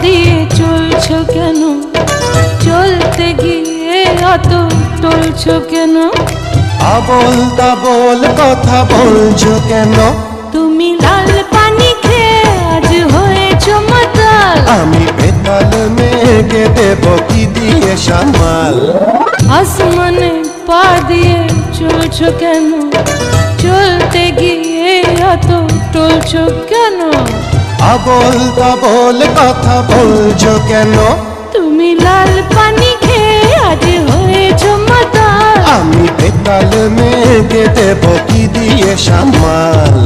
দিয়ে চলছো কেন? চলতে গিয়ে অত টলছো কেন? আবোল তাবোল কথা বলছো কেন? তুমি লাল পানি খেয়ে আজ হয়েছো মাতাল। আমি বেতাল মেঘে দেব কি দিয়ে সামাল? আসমানে পা দিয়ে চলছো কেন? চলতে গিয়ে অত টলছো কেন? আবোল তাবোল কথা বলছো কেন? তুমি লাল পানি খেয়ে আজ হয়েছো মাতাল। আমি বেতাল মেঘে দেব কি দিয়ে সামাল?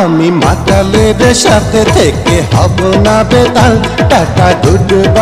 আমি মাতালের সাথে থেকে হব না বেতাল। Tata good bye.